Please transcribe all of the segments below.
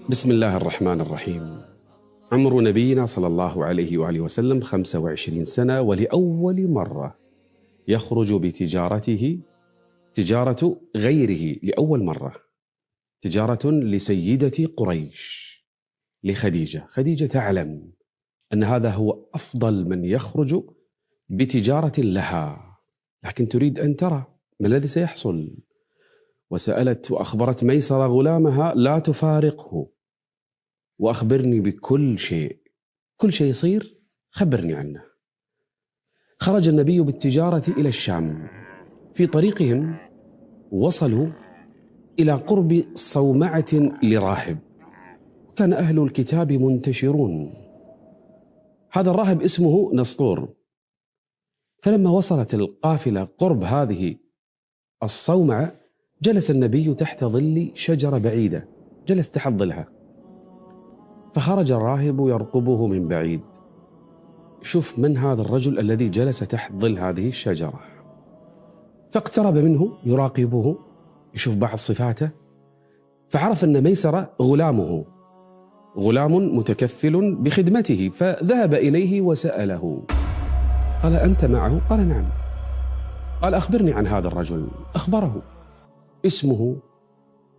بسم الله الرحمن الرحيم. عمر نبينا صلى الله عليه وآله وسلم 25 سنة، ولأول مرة يخرج بتجارته، تجارة غيره لأول مرة، تجارة لسيدة قريش، لخديجة. خديجة تعلم أن هذا هو أفضل من يخرج بتجارة لها، لكن تريد أن ترى ما الذي سيحصل. وسألت وأخبرت ميسرة غلامها: لا تفارقه، وأخبرني بكل شيء، كل شيء يصير خبرني عنه. خرج النبي بالتجارة إلى الشام. في طريقهم وصلوا إلى قرب صومعة لراهب، كان أهل الكتاب منتشرون. هذا الراهب اسمه نسطور. فلما وصلت القافلة قرب هذه الصومعة، جلس النبي تحت ظل شجرة بعيدة، جلس تحت ظلها. فخرج الراهب يرقبه من بعيد. شوف من هذا الرجل الذي جلس تحت ظل هذه الشجرة. فاقترب منه يراقبه، يشوف بعض صفاته، فعرف أن ميسرة غلامه، غلام متكفل بخدمته. فذهب إليه وسأله، قال: أنت معه؟ قال: نعم. قال: أخبرني عن هذا الرجل. أخبره اسمه،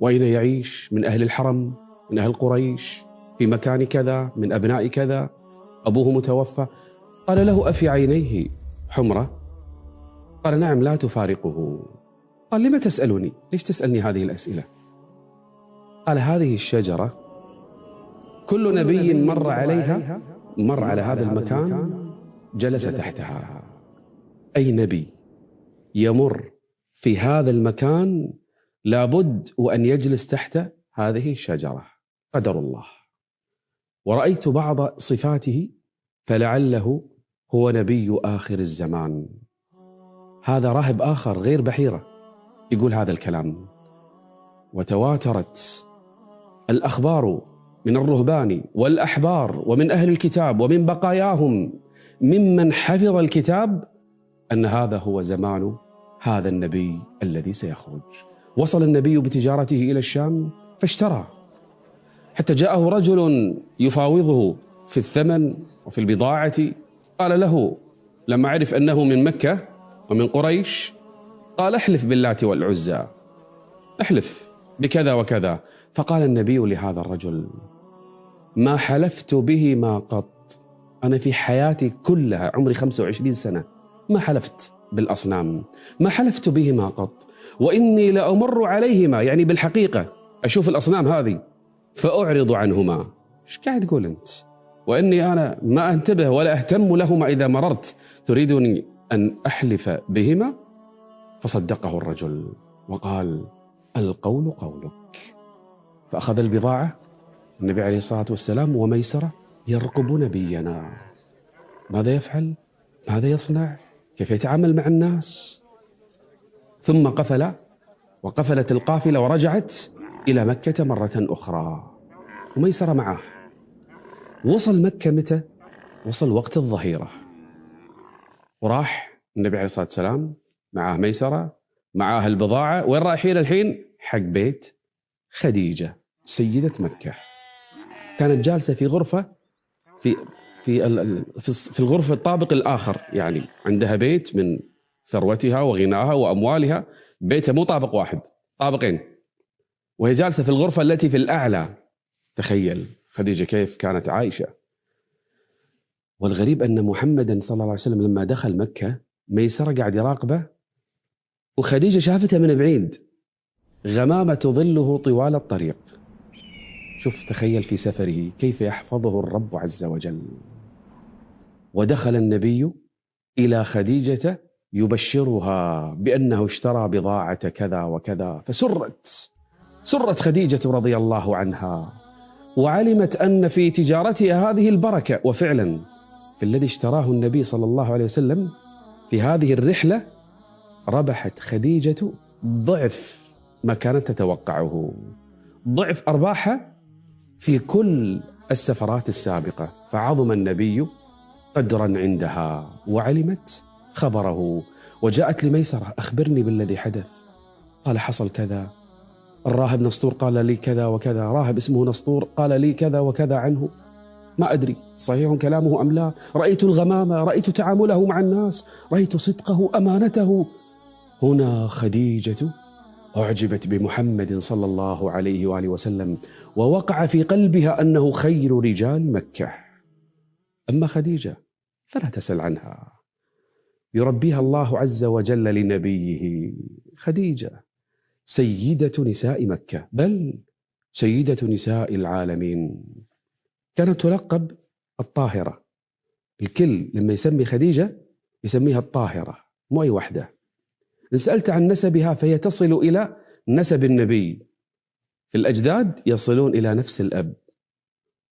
وأين يعيش، من أهل الحرم، من أهل قريش، في مكان كذا، من أبناء كذا، أبوه متوفى. قال له: أفي عينيه حمرة؟ قال: نعم، لا تفارقه. قال: لما تسألني؟ ليش تسألني هذه الأسئلة؟ قال: هذه الشجرة كل نبي مر عليها، مر على هذا المكان، جلس تحتها. أي نبي يمر في هذا المكان لابد وأن يجلس تحت هذه الشجرة، قدر الله. ورأيت بعض صفاته فلعله هو نبي آخر الزمان. هذا راهب آخر غير بحيرة يقول هذا الكلام. وتواترت الأخبار من الرهبان والأحبار ومن أهل الكتاب ومن بقاياهم ممن حفظ الكتاب أن هذا هو زمان هذا النبي الذي سيخرج. وصل النبي بتجارته إلى الشام فاشترى، حتى جاءه رجل يفاوضه في الثمن وفي البضاعة. قال له لما عرف أنه من مكة ومن قريش، قال: احلف باللات والعزى، احلف بكذا وكذا. فقال النبي لهذا الرجل: ما حلفت بهما قط، أنا في حياتي كلها عمري 25 سنة ما حلفت بالأصنام، ما حلفت بهما قط، وإني لأمر عليهما، يعني بالحقيقة أشوف الأصنام هذه فأعرض عنهما. إيش قاعد تقول أنت؟ وإني أنا ما أنتبه ولا أهتم لهما إذا مررت، تريدني أن أحلف بهما؟ فصدقه الرجل وقال: القول قولك. فأخذ البضاعة النبي عليه الصلاة والسلام وميسرة يرقب نبينا، ماذا يفعل؟ ماذا يصنع؟ كيف يتعامل مع الناس؟ ثم قفل، وقفلت القافلة ورجعت إلى مكة مرة أخرى، وميسرة معه. وصل مكة متى؟ وصل وقت الظهيرة، وراح النبي عليه الصلاة والسلام معه ميسرة، معه البضاعة. وين رايحين الحين؟ حق بيت خديجة سيدة مكة. كانت جالسة في غرفة في الغرفة الطابق الآخر، يعني عندها بيت من ثروتها وغناها وأموالها، بيتها مو طابق واحد، طابقين، وهي جالسة في الغرفة التي في الأعلى. تخيل خديجة كيف كانت عايشة. والغريب أن محمدا صلى الله عليه وسلم لما دخل مكة، ميسرة قاعد يراقبه، وخديجة شافتها من بعيد، غمامة تظله طوال الطريق. شوف، تخيل في سفره كيف يحفظه الرب عز وجل. ودخل النبي إلى خديجة يبشرها بأنه اشترى بضاعة كذا وكذا، سرت خديجة رضي الله عنها، وعلمت أن في تجارتها هذه البركة. وفعلا في الذي اشتراه النبي صلى الله عليه وسلم في هذه الرحلة ربحت خديجة ضعف ما كانت تتوقعه، ضعف أرباحها في كل السفرات السابقة. فعظم النبي قدرا عندها وعلمت خبره، وجاءت لميسرة: أخبرني بالذي حدث. قال حصل كذا، الراهب نسطور قال لي كذا وكذا، راهب اسمه نسطور قال لي كذا وكذا عنه، ما أدري صحيح كلامه أم لا. رأيت الغمامة، رأيت تعامله مع الناس، رأيت صدقه أمانته. هنا خديجة أعجبت بمحمد صلى الله عليه وآله وسلم، ووقع في قلبها أنه خير رجال مكة. أما خديجة فلا تسل عنها، يربيها الله عز وجل لنبيه. خديجة سيدة نساء مكة، بل سيدة نساء العالمين. كانت تلقب الطاهرة، الكل لما يسمي خديجة يسميها الطاهرة، مو أي وحدة. إن سألت عن نسبها فهي تصل إلى نسب النبي، في الأجداد يصلون إلى نفس الأب،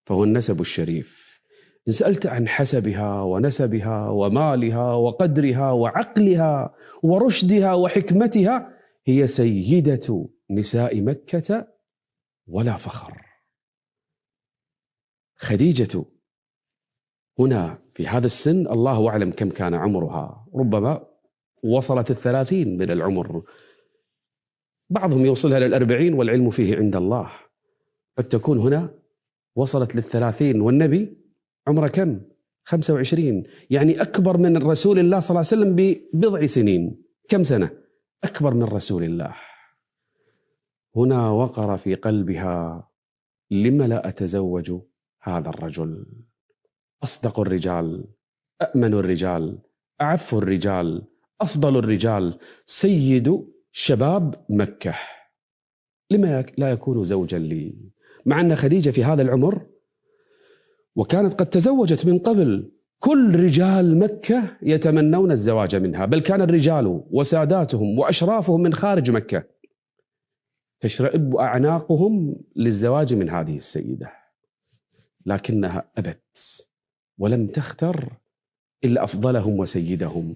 فهو النسب الشريف. إن سألت عن حسبها ونسبها ومالها وقدرها وعقلها ورشدها وحكمتها، هي سيدة نساء مكة ولا فخر. خديجة هنا في هذا السن، الله أعلم كم كان عمرها، ربما وصلت 30 من العمر، بعضهم يوصلها لل40 والعلم فيه عند الله. قد تكون هنا وصلت لل30 والنبي عمره كم؟ 25، يعني أكبر من رسول الله صلى الله عليه وسلم ببضع سنين. كم سنة؟ أكبر من رسول الله. هنا وقر في قلبها: لم لا أتزوج هذا الرجل؟ أصدق الرجال، أأمن الرجال، أعف الرجال، أفضل الرجال، سيد شباب مكة، لما لا يكون زوجا لي؟ مع أن خديجة في هذا العمر وكانت قد تزوجت من قبل، كل رجال مكة يتمنون الزواج منها، بل كان الرجال وساداتهم وأشرافهم من خارج مكة تشرئب أعناقهم للزواج من هذه السيدة، لكنها أبت ولم تختر إلا أفضلهم وسيدهم.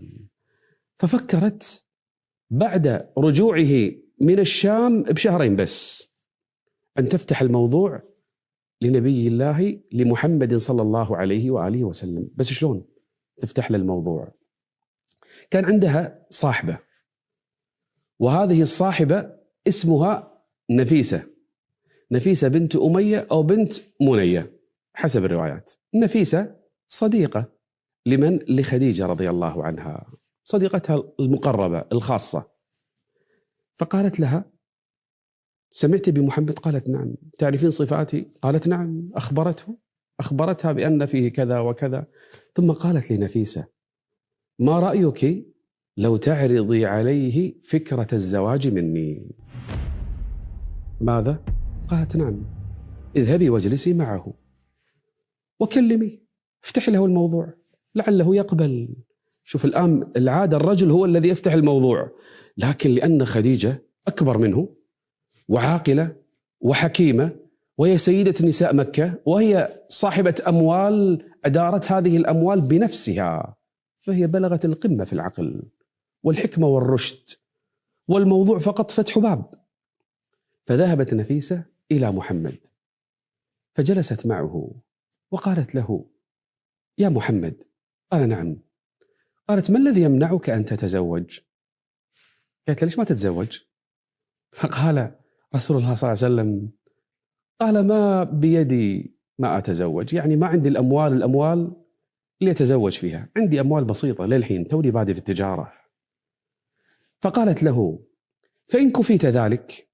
ففكرت بعد رجوعه من الشام بشهرين بس أن تفتح الموضوع لنبي الله لمحمد صلى الله عليه وآله وسلم. بس شلون تفتح له الموضوع؟ كان عندها صاحبة، وهذه الصاحبة اسمها نفيسة، نفيسة بنت أمية أو بنت منية حسب الروايات. نفيسة صديقة لمن؟ لخديجة رضي الله عنها، صديقتها المقربة الخاصة. فقالت لها: سمعت بمحمد؟ قالت: نعم. تعرفين صفاتي؟ قالت: نعم. أخبرتها بأن فيه كذا وكذا. ثم قالت لنفيسة: ما رأيك لو تعرضي عليه فكرة الزواج مني؟ ماذا؟ قالت: نعم. اذهبي واجلسي معه وكلمي، افتحي له الموضوع لعله يقبل. شوف الآن العادة الرجل هو الذي يفتح الموضوع، لكن لأن خديجة أكبر منه وعاقلة وحكيمة، وهي سيدة نساء مكة، وهي صاحبة أموال أدارت هذه الأموال بنفسها، فهي بلغت القمة في العقل والحكمة والرشد، والموضوع فقط فتح باب. فذهبت نفيسة إلى محمد فجلست معه وقالت له: يا محمد. قال: نعم. قالت: ما الذي يمنعك أن تتزوج؟ قالت: ليش ما تتزوج؟ فقال رسول الله صلى الله عليه وسلم: قال: ما بيدي ما أتزوج، يعني ما عندي الأموال اللي أتزوج فيها، عندي أموال بسيطة للحين، توني بادئ في التجارة. فقالت له: فإن كفيت ذلك،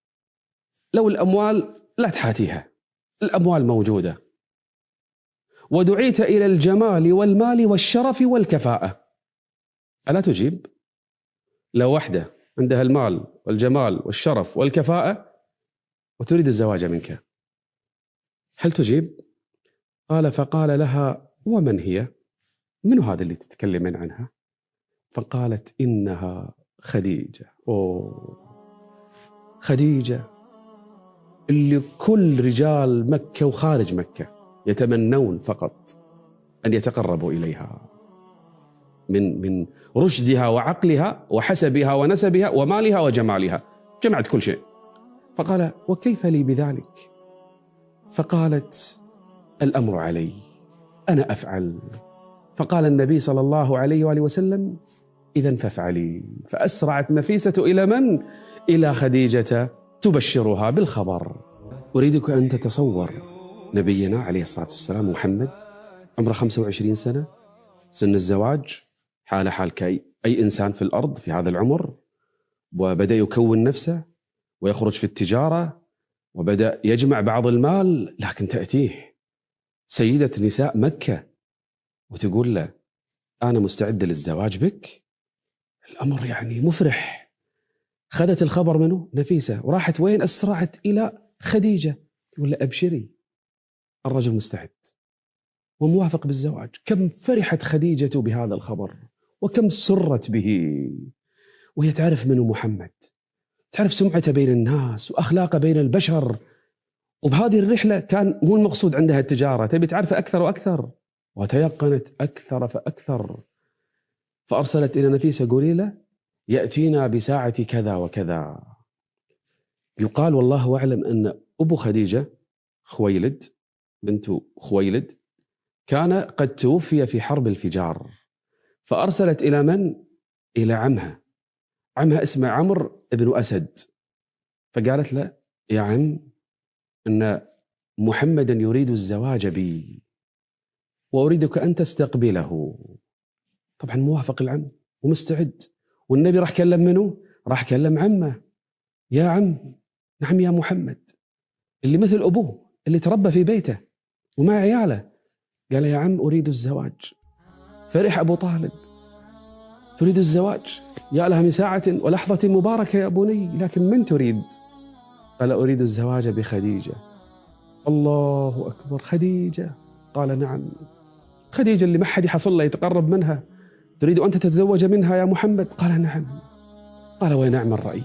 لو الأموال لا تحاتيها، الأموال موجودة، ودعيت إلى الجمال والمال والشرف والكفاءة، ألا تجيب؟ لو وحدة عندها المال والجمال والشرف والكفاءة وتريد الزواج منك، هل تجيب؟ فقال لها: ومن هي؟ من هذا اللي تتكلمين عنها؟ فقالت: إنها خديجة. خديجة اللي كل رجال مكة وخارج مكة يتمنون فقط أن يتقربوا إليها من رشدها وعقلها وحسبها ونسبها ومالها وجمالها، جمعت كل شيء. فقال: وكيف لي بذلك؟ فقالت: الأمر علي، أنا أفعل. فقال النبي صلى الله عليه وآله وسلم: إذن فافعلي. فأسرعت نفيسة إلى من؟ إلى خديجة تبشرها بالخبر. أريدك أن تتصور نبينا عليه الصلاة والسلام محمد عمره 25 سنة، سن الزواج، حال كأي إنسان في الأرض في هذا العمر، وبدأ يكون نفسه ويخرج في التجارة وبدأ يجمع بعض المال، لكن تأتيه سيدة نساء مكة وتقول له أنا مستعدة للزواج بك. الأمر يعني مفرح. خذت الخبر منه نفيسة وراحت وين؟ أسرعت إلى خديجة تقول له أبشري، الرجل مستعد وموافق بالزواج. كم فرحت خديجة بهذا الخبر وكم سرت به، وهي تعرف منه محمد، تعرف سمعته بين الناس وأخلاقه بين البشر. وبهذه الرحلة كان مو المقصود عندها التجارة، تبي تعرف أكثر وأكثر، وتيقنت أكثر فأكثر. فأرسلت إلى نفيسة قولي له يأتينا بساعة كذا وكذا. يقال والله أعلم أن أبو خديجة خويلد بنت خويلد كان قد توفي في حرب الفجار، فأرسلت إلى من؟ إلى عمها اسمه عمرو بن أسد، فقالت له يا عم أن محمدا يريد الزواج بي وأريدك أن تستقبله. طبعا موافق العم ومستعد، والنبي راح كلم منه؟ راح كلم عمه. يا عم، نعم يا محمد، اللي مثل أبوه اللي تربى في بيته ومع عياله. قال يا عم أريد الزواج. فرح أبو طالب، تريد الزواج؟ يا لها من ساعة ولحظة مباركة يا بني، لكن من تريد؟ قال أريد الزواج بخديجة. الله أكبر، خديجة؟ قال نعم، خديجة اللي ما حد يحصل له يتقرب منها، تريد أن تتزوج منها يا محمد؟ قال نعم. قال ونعم الرأي،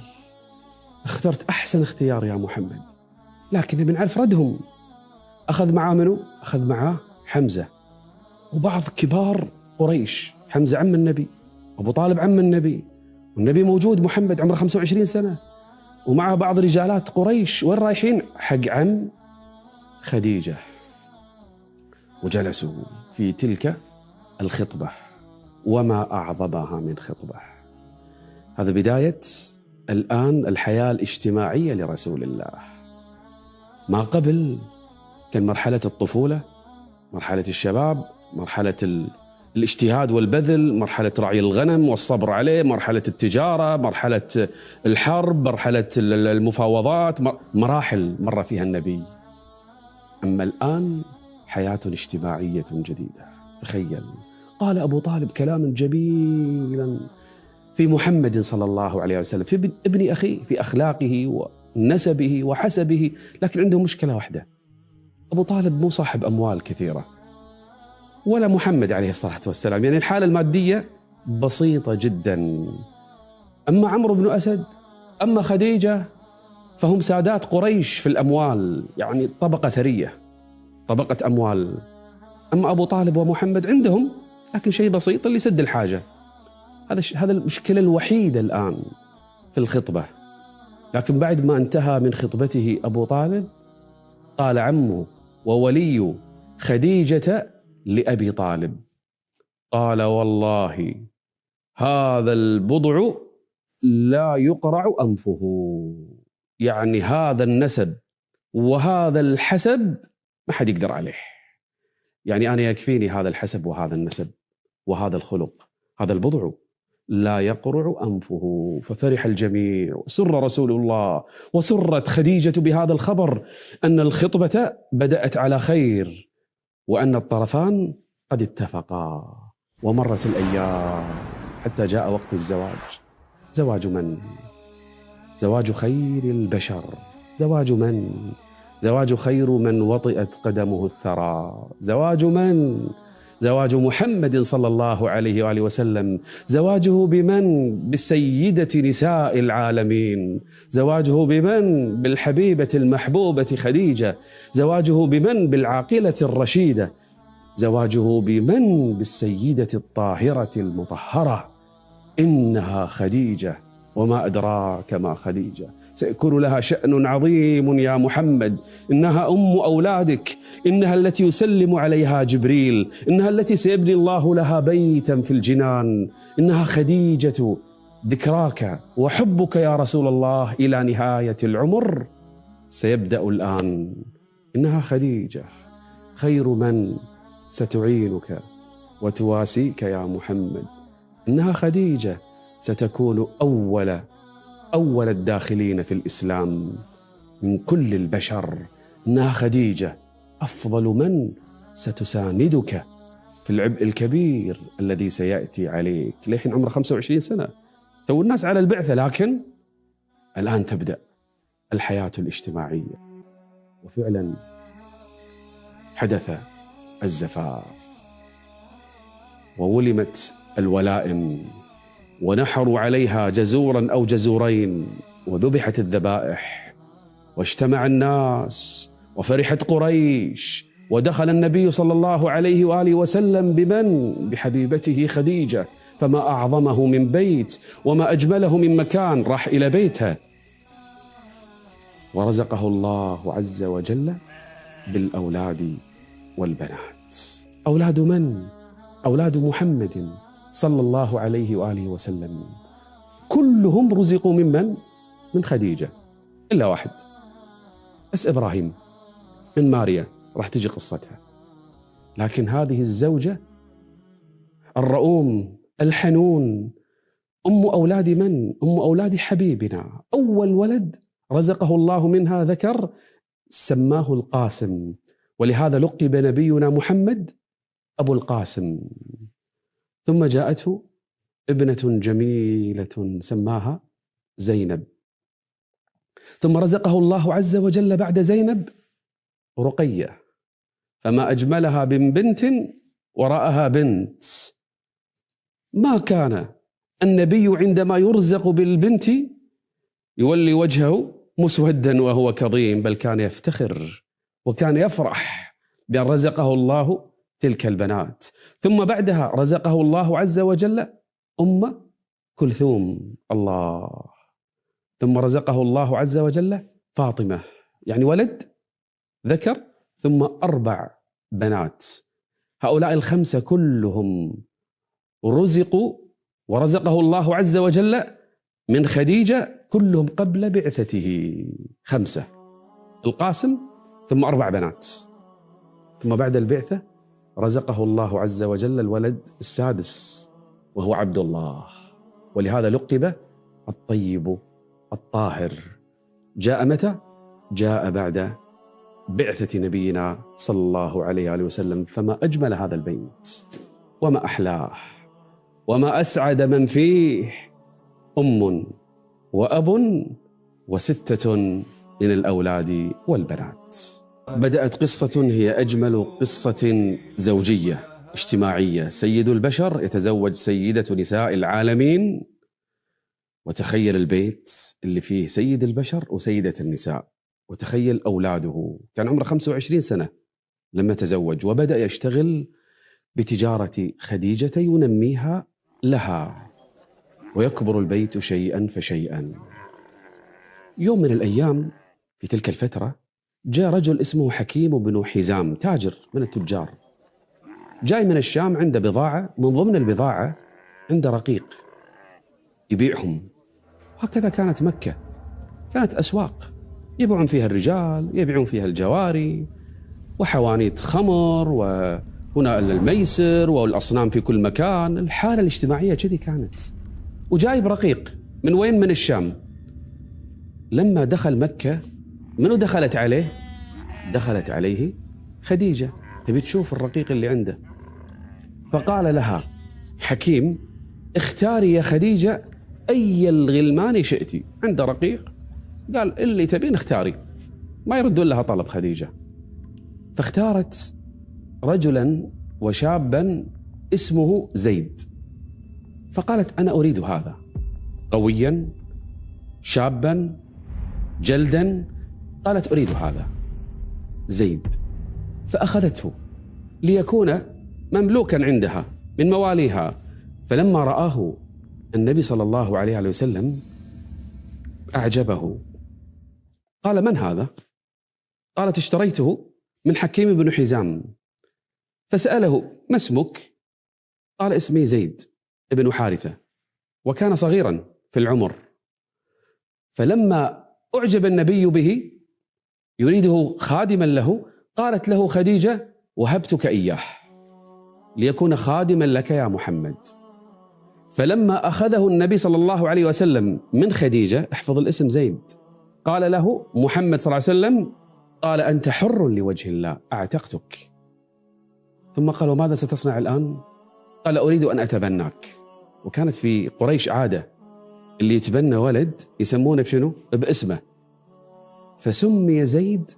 اخترت أحسن اختيار يا محمد، لكن بنعرف ردهم. أخذ معاه منه؟ أخذ معاه حمزة وبعض كبار قريش. حمزة عم النبي، أبو طالب عم النبي، والنبي موجود محمد عمره 25 سنة، ومعه بعض رجالات قريش. وين رايحين؟ حق عم خديجة. وجلسوا في تلك الخطبة، وما أعظمها من خطبة. هذا بداية الآن الحياة الاجتماعية لرسول الله. ما قبل كان مرحلة الطفولة، مرحلة الشباب، مرحلة الاجتهاد والبذل، مرحلة رعي الغنم والصبر عليه، مرحلة التجارة، مرحلة الحرب، مرحلة المفاوضات، مراحل مر فيها النبي. أما الآن حياة اجتماعية جديدة. تخيل، قال أبو طالب كلاما جميلا في محمد صلى الله عليه وسلم، في ابن أخيه، في أخلاقه ونسبه وحسبه، لكن عنده مشكلة واحدة. أبو طالب مو صاحب أموال كثيرة، ولا محمد عليه الصلاة والسلام، يعني الحالة المادية بسيطة جدا. أما عمرو بن أسد، أما خديجة، فهم سادات قريش في الأموال، يعني طبقة ثرية، طبقة أموال. أما أبو طالب ومحمد عندهم لكن شيء بسيط اللي يسد الحاجة. هذا المشكلة الوحيدة الآن في الخطبة. لكن بعد ما انتهى من خطبته أبو طالب، قال عمه وولي خديجة لأبي طالب، قال والله هذا البضع لا يقرع أنفه، يعني هذا النسب وهذا الحسب ما حد يقدر عليه، يعني أنا يكفيني هذا الحسب وهذا النسب وهذا الخلق، هذا البضع لا يقرع أنفه. ففرح الجميع وسر رسول الله وسرت خديجة بهذا الخبر أن الخطبة بدأت على خير، وأن الطرفان قد اتفقا. ومرت الأيام حتى جاء وقت الزواج. زواج من؟ زواج خير البشر. زواج من؟ زواج خير من وطئت قدمه الثرى. زواج من؟ زواج محمد صلى الله عليه وآله وسلم. زواجه بمن؟ بالسيدة نساء العالمين. زواجه بمن؟ بالحبيبة المحبوبة خديجة. زواجه بمن؟ بالعاقلة الرشيدة. زواجه بمن؟ بالسيدة الطاهرة المطهرة، إنها خديجة وما أدراك ما خديجة، سيكون لها شأن عظيم يا محمد. إنها أم أولادك، إنها التي يسلم عليها جبريل، إنها التي سيبني الله لها بيتا في الجنان، إنها خديجة. ذكراك وحبك يا رسول الله إلى نهاية العمر سيبدأ الآن. إنها خديجة خير من ستعينك وتواسيك يا محمد. إنها خديجة ستكون أول الداخلين في الإسلام من كل البشر. إنها خديجة أفضل من ستساندك في العبء الكبير الذي سيأتي عليك. لحين عمره 25 سنة، تو الناس على البعثة، لكن الآن تبدأ الحياة الاجتماعية. وفعلا حدث الزفاف وولمت الولائم ونحروا عليها جزورا أو جزورين وذبحت الذبائح واجتمع الناس وفرحت قريش، ودخل النبي صلى الله عليه وآله وسلم بحبيبته خديجة. فما أعظمه من بيت وما أجمله من مكان، راح إلى بيتها ورزقه الله عز وجل بالأولاد والبنات. أولاد من؟ أولاد محمد صلى الله عليه وآله وسلم، كلهم رزقوا ممن؟ من خديجة، إلا واحد بس، إبراهيم من ماريا، راح تجي قصتها. لكن هذه الزوجة الرؤوم الحنون، أم أولاد من؟ أم أولاد حبيبنا. أول ولد رزقه الله منها ذكر سماه القاسم، ولهذا لقب نبينا محمد أبو القاسم. ثم جاءته ابنة جميلة سماها زينب. ثم رزقه الله عز وجل بعد زينب رقية، فما أجملها من بنت وراءها بنت. ما كان النبي عندما يرزق بالبنت يولي وجهه مسودا وهو كظيم، بل كان يفتخر وكان يفرح بأن رزقه الله تلك البنات. ثم بعدها رزقه الله عز وجل أم كلثوم، الله. ثم رزقه الله عز وجل فاطمة، يعني ولد ذكر ثم 4 بنات. هؤلاء الخمسة كلهم رزقوا ورزقه الله عز وجل من خديجة، كلهم قبل بعثته. 5، القاسم ثم 4 بنات. ثم بعد البعثة رزقه الله عز وجل الولد السادس وهو عبد الله، ولهذا لقب الطيب الطاهر. جاء متى؟ جاء بعد بعثة نبينا صلى الله عليه وآله وسلم. فما أجمل هذا البيت وما أحلاه وما أسعد من فيه، أم وأب و6 من الأولاد والبنات. بدأت قصة هي أجمل قصة زوجية اجتماعية. سيد البشر يتزوج سيدة نساء العالمين، وتخيل البيت اللي فيه سيد البشر وسيدة النساء، وتخيل أولاده. كان عمره 25 سنة لما تزوج، وبدأ يشتغل بتجارة خديجة ينميها لها، ويكبر البيت شيئا فشيئا. يوم من الأيام في تلك الفترة جاء رجل اسمه حكيم بن حزام، تاجر من التجار، جاي من الشام، عنده بضاعة، من ضمن البضاعة عنده رقيق يبيعهم. هكذا كانت مكة، كانت أسواق يبيعون فيها الرجال، يبيعون فيها الجواري، وحوانيت خمر، وهنا الميسر والأصنام في كل مكان. الحالة الاجتماعية كذي كانت. وجايب رقيق من وين؟ من الشام. لما دخل مكة منو دخلت عليه؟ دخلت عليه خديجة، تبي تشوف الرقيق اللي عنده. فقال لها حكيم اختاري يا خديجة أي الغلمان شئتي، عنده رقيق، قال اللي تبين اختاري، ما يردون لها طلب خديجة. فاختارت رجلا وشابا اسمه زيد، فقالت أنا أريد هذا، قويا شابا جلدا، قالت أريد هذا زيد. فأخذته ليكون مملوكا عندها من مواليها. فلما رآه النبي صلى الله عليه وسلم أعجبه. قال: من هذا؟ قالت: اشتريته من حكيم بن حزام. فسأله: ما اسمك؟ قال: اسمي زيد بن حارثة. وكان صغيرا في العمر. فلما أعجب النبي به يريده خادما له، قالت له خديجة: وهبتك إياه ليكون خادما لك يا محمد. فلما أخذه النبي صلى الله عليه وسلم من خديجة، احفظ الاسم زيد، قال له محمد صلى الله عليه وسلم: قال: أنت حر لوجه الله، أعتقتك. ثم قال: وماذا ستصنع الآن؟ قال: أريد أن أتبناك. وكانت في قريش عادة اللي يتبنى ولد يسمونه بشنو؟ باسمه. فسمي زيد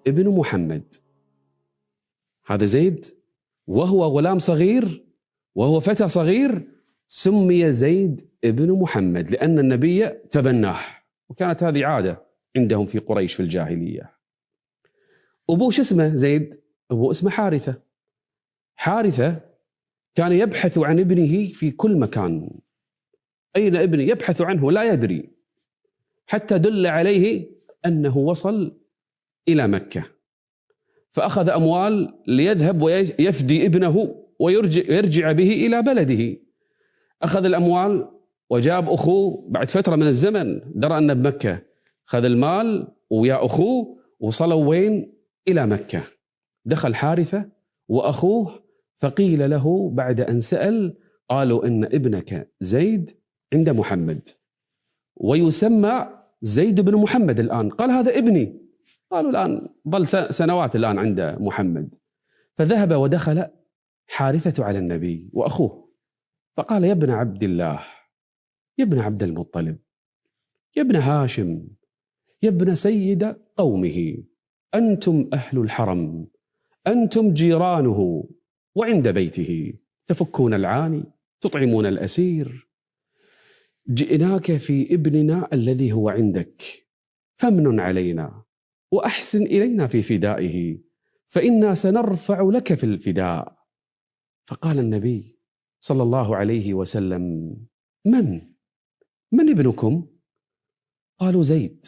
ابن محمد. هذا زيد وهو غلام صغير وهو فتى صغير سمي زيد ابن محمد لأن النبي تبناه. وكانت هذه عادة عندهم في قريش في الجاهلية. أبوه شو اسمه؟ زيد. أبوه اسمه حارثة. حارثة كان يبحث عن ابنه في كل مكان. أين ابني؟ يبحث عنه لا يدري، حتى دل عليه أنه وصل إلى مكة، فأخذ أموال ليذهب ويفدي ابنه ويرجع به إلى بلده. أخذ الأموال وجاب أخوه بعد فترة من الزمن، درى أنه بمكة، أخذ المال ويا أخوه وصلوا وين؟ إلى مكة. دخل حارثة وأخوه، فقيل له بعد أن سأل، قالوا إن ابنك زيد عند محمد ويسمى زيد بن محمد الآن. قال: هذا ابني. قالوا: الآن ظل سنوات الآن عند محمد. فذهب ودخل حارثة على النبي وأخوه، فقال: يا ابن عبد الله، يا ابن عبد المطلب، يا ابن هاشم، يا ابن سيد قومه، أنتم أهل الحرم، أنتم جيرانه وعند بيته، تفكون العاني، تطعمون الأسير. جئناك في ابننا الذي هو عندك، فامنن علينا وأحسن إلينا في فدائه، فإنا سنرفع لك في الفداء. فقال النبي صلى الله عليه وسلم: من ابنكم؟ قالوا: زيد،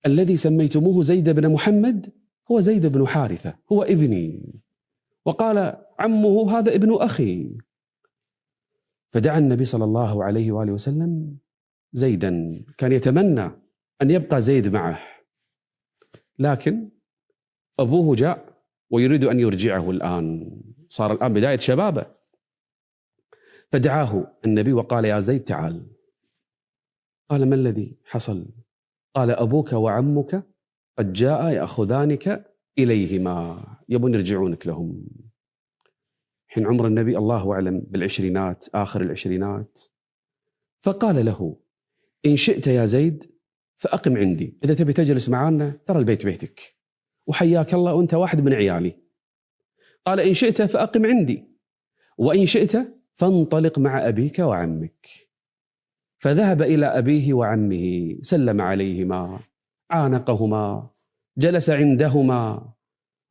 الذي سميتموه زيد بن محمد هو زيد بن حارثة، هو ابني. وقال عمه: هذا ابن أخي. فدعا النبي صلى الله عليه وآله وسلم زيدا. كان يتمنى أن يبقى زيد معه، لكن أبوه جاء ويريد أن يرجعه الآن، صار الآن بداية شبابه. فدعاه النبي وقال: يا زيد تعال. قال: ما الذي حصل؟ قال: أبوك وعمك قد جاء يأخذانك إليهما، يبون يرجعونك لهم. حين عمر النبي الله أعلم بالعشرينات، آخر العشرينات. فقال له: إن شئت يا زيد فأقم عندي، إذا تبي تجلس معنا ترى البيت بيتك وحياك الله وأنت واحد من عيالي. قال: إن شئت فأقم عندي، وإن شئت فانطلق مع أبيك وعمك. فذهب إلى أبيه وعمه، سلم عليهما، عانقهما، جلس عندهما،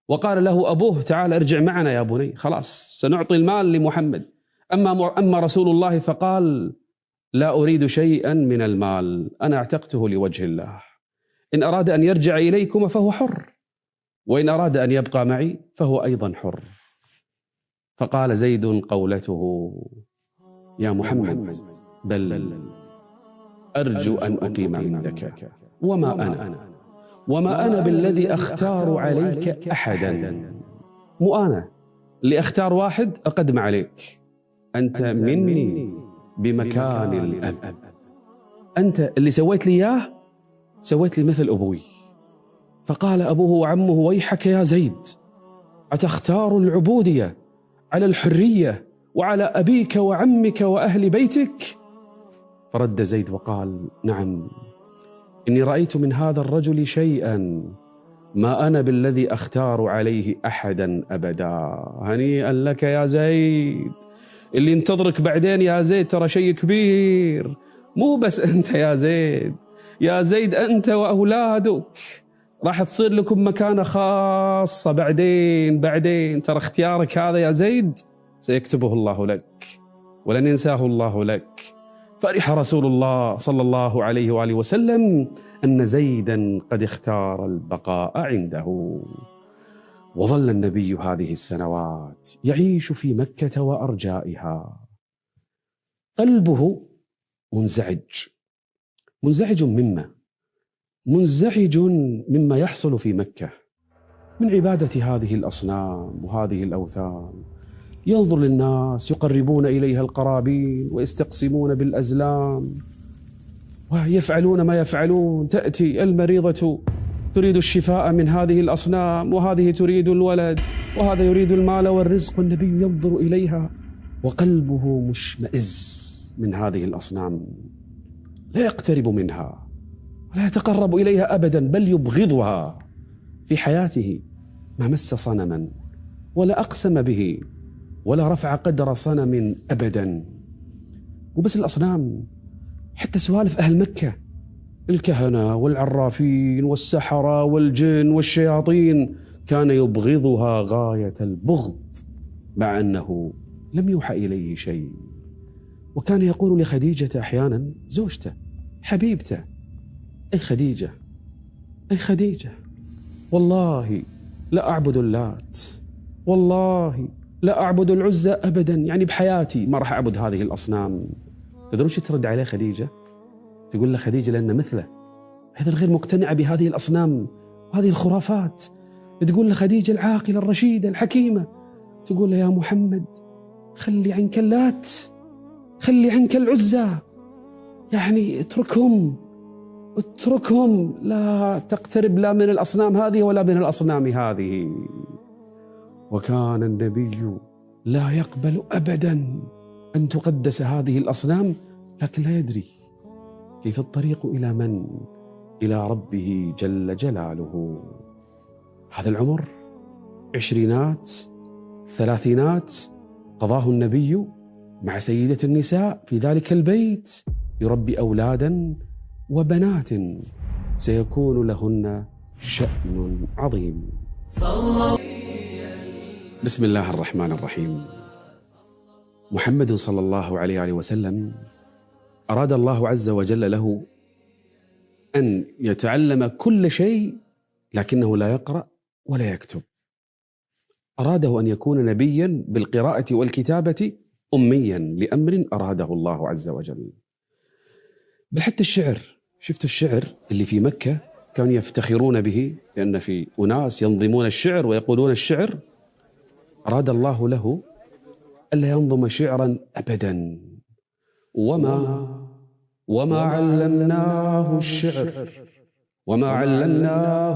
وقال له أبوه: تعال ارجع معنا يا بني، خلاص سنعطي المال لمحمد. أما رسول الله فقال: لا أريد شيئا من المال، أنا اعتقته لوجه الله، إن أراد أن يرجع إليكم فهو حر، وإن أراد أن يبقى معي فهو أيضا حر. فقال زيد قولته: يا محمد، بل أرجو أن أقيم عندك، وما أنا بالذي أختار عليك أحدا. مو أنا اللي أختار واحد أقدم عليك، أنت مني بمكان الأب. أنت اللي سويت لي إياه، سويت لي مثل أبوي. فقال أبوه وعمه: ويحك يا زيد، أتختار العبودية على الحرية وعلى أبيك وعمك وأهل بيتك؟ فرد زيد وقال: نعم، إني رأيت من هذا الرجل شيئا ما أنا بالذي أختار عليه أحدا أبدا. هنيئا لك يا زيد، اللي ينتظرك بعدين يا زيد ترى شيء كبير، مو بس أنت يا زيد، يا زيد أنت وأولادك راح تصير لكم مكانة خاصة بعدين ترى اختيارك هذا يا زيد سيكتبه الله لك ولن ينساه الله لك. فرح رسول الله صلى الله عليه وآله وسلم أن زيدا قد اختار البقاء عنده. وظل النبي هذه السنوات يعيش في مكة وأرجائها، قلبه منزعج مما يحصل في مكة من عبادة هذه الأصنام وهذه الأوثان. ينظر للناس يقربون إليها القرابين ويستقسمون بالأزلام ويفعلون ما يفعلون. تأتي المريضة تريد الشفاء من هذه الأصنام، وهذه تريد الولد، وهذا يريد المال والرزق، والنبي ينظر إليها وقلبه مشمئز من هذه الأصنام، لا يقترب منها ولا يتقرب إليها أبدا، بل يبغضها. في حياته ما مس صنما ولا أقسم به ولا رفع قدر صنم أبدا. وبس الأصنام، حتى سوالف أهل مكة، الكهنة والعرافين والسحرة والجن والشياطين، كان يبغضها غاية البغض مع أنه لم يوحى إليه شيء. وكان يقول لخديجة أحيانا، زوجته حبيبته، أي خديجة والله لا أعبد اللات، والله لا أعبد العزى أبدا، يعني بحياتي ما راح أعبد هذه الأصنام. تدرون شو ترد عليه خديجة؟ تقول له خديجة لأن مثله أيضا غير مقتنعة بهذه الأصنام وهذه الخرافات. تقول له خديجة العاقلة الرشيدة الحكيمة، تقول له يا محمد خلي عنك اللات، خلي عنك العزى، يعني اتركهم، لا تقترب لا من الأصنام هذه ولا من الأصنام هذه. وكان النبي لا يقبل أبدا أن تقدس هذه الأصنام، لكن لا يدري كيف الطريق إلى من؟ إلى ربه جل جلاله. هذا العمر 20 30 قضاه النبي مع سيدة النساء في ذلك البيت، يربي أولادا وبنات سيكون لهن شأن عظيم. بسم الله الرحمن الرحيم. محمد صلى الله عليه وسلم أراد الله عز وجل له أن يتعلم كل شيء، لكنه لا يقرأ ولا يكتب. أراده أن يكون نبيا بالقراءة والكتابة أميا لأمر أراده الله عز وجل. بل حتى الشعر، شفتوا الشعر اللي في مكة كانوا يفتخرون به، لأن في أناس ينظمون الشعر ويقولون الشعر. أراد الله له ألا ينظم شعرا أبدا. وما علمناه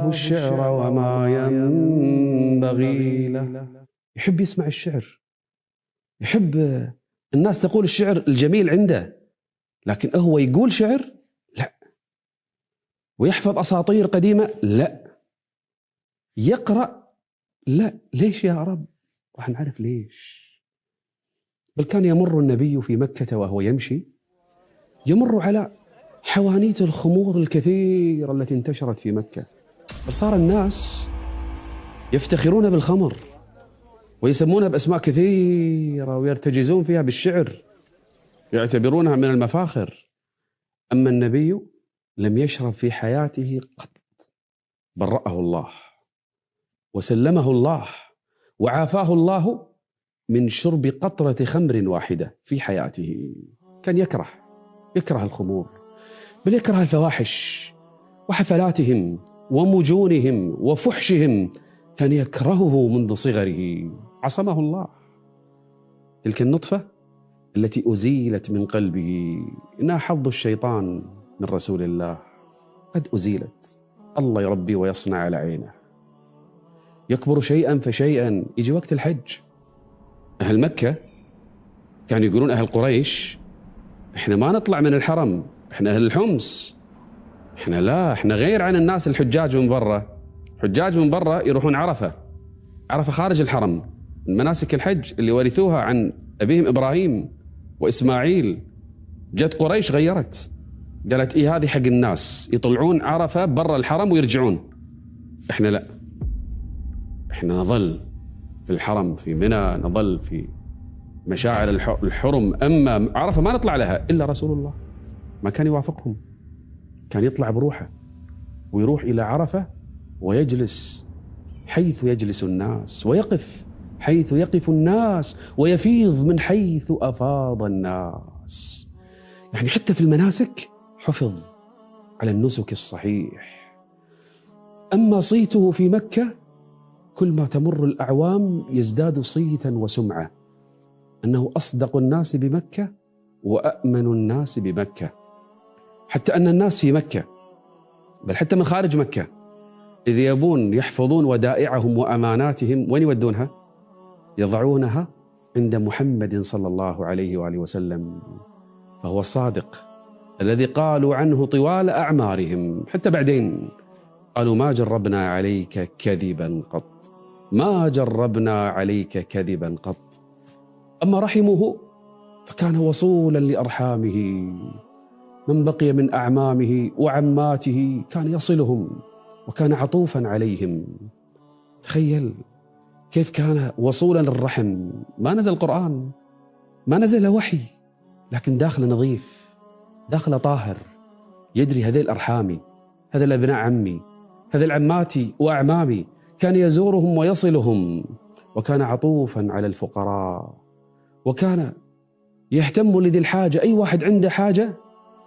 الشعر وما ينبغي له. يحب يسمع الشعر، يحب الناس تقول الشعر الجميل عنده، لكن هو يقول شعر لا، ويحفظ أساطير قديمة لا، يقرأ لا. ليش يا رب؟ راح نعرف ليش. بل كان يمر النبي في مكة وهو يمشي، يمر على حوانيت الخمور الكثيرة التي انتشرت في مكة. بل صار الناس يفتخرون بالخمر ويسمونها بأسماء كثيرة ويرتجزون فيها بالشعر، يعتبرونها من المفاخر. أما النبي لم يشرب في حياته قط، برأه الله وسلمه الله وعافاه الله من شرب قطرة خمر واحدة في حياته. كان يكره الخمور، بل يكره الفواحش وحفلاتهم ومجونهم وفحشهم، كان يكرهه منذ صغره. عصمه الله. تلك النطفة التي أزيلت من قلبه، إنها حظ الشيطان من رسول الله، قد أزيلت. الله يربي ويصنع على عينه. يكبر شيئا فشيئا. يجي وقت الحج، أهل مكة كانوا يقولون أهل قريش إحنا ما نطلع من الحرم، إحنا أهل الحمص، إحنا لا، إحنا غير عن الناس الحجاج من برا. حجاج من برا يروحون عرفة خارج الحرم، من مناسك الحج اللي ورثوها عن أبيهم إبراهيم وإسماعيل. جت قريش غيرت، قالت إيه هذه حق الناس يطلعون عرفة برا الحرم ويرجعون. إحنا لا، إحنا نظل في الحرم في منى، نظل في مشاعر الحرم أما عرفة ما نطلع لها إلا رسول الله، ما كان يوافقهم، كان يطلع بروحه ويروح إلى عرفة ويجلس حيث يجلس الناس، ويقف حيث يقف الناس، ويفيض من حيث أفاض الناس. يعني حتى في المناسك حفظ على النسك الصحيح. أما صيته في مكة كل ما تمر الأعوام يزداد صيتا وسمعة أنه أصدق الناس بمكة وأأمن الناس بمكة، حتى أن الناس في مكة بل حتى من خارج مكة إذا يبون يحفظون ودائعهم وأماناتهم وين يودونها؟ يضعونها عند محمد صلى الله عليه وآله وسلم، فهو الصادق الذي قالوا عنه طوال أعمارهم حتى بعدين قالوا ما جربنا عليك كذبا قط، ما جربنا عليك كذبا قط. أما رحمه فكان وصولا لأرحامه، من بقي من أعمامه وعماته كان يصلهم وكان عطوفا عليهم. تخيل كيف كان وصولا للرحم. ما نزل قرآن، ما نزل وحي، لكن داخل نظيف، داخل طاهر، يدري هذيل أرحامي، هذا الأبناء عمي، هذا العماتي وأعمامي، كان يزورهم ويصلهم، وكان عطوفا على الفقراء، وكان يهتم لذي الحاجة، أي واحد عنده حاجة،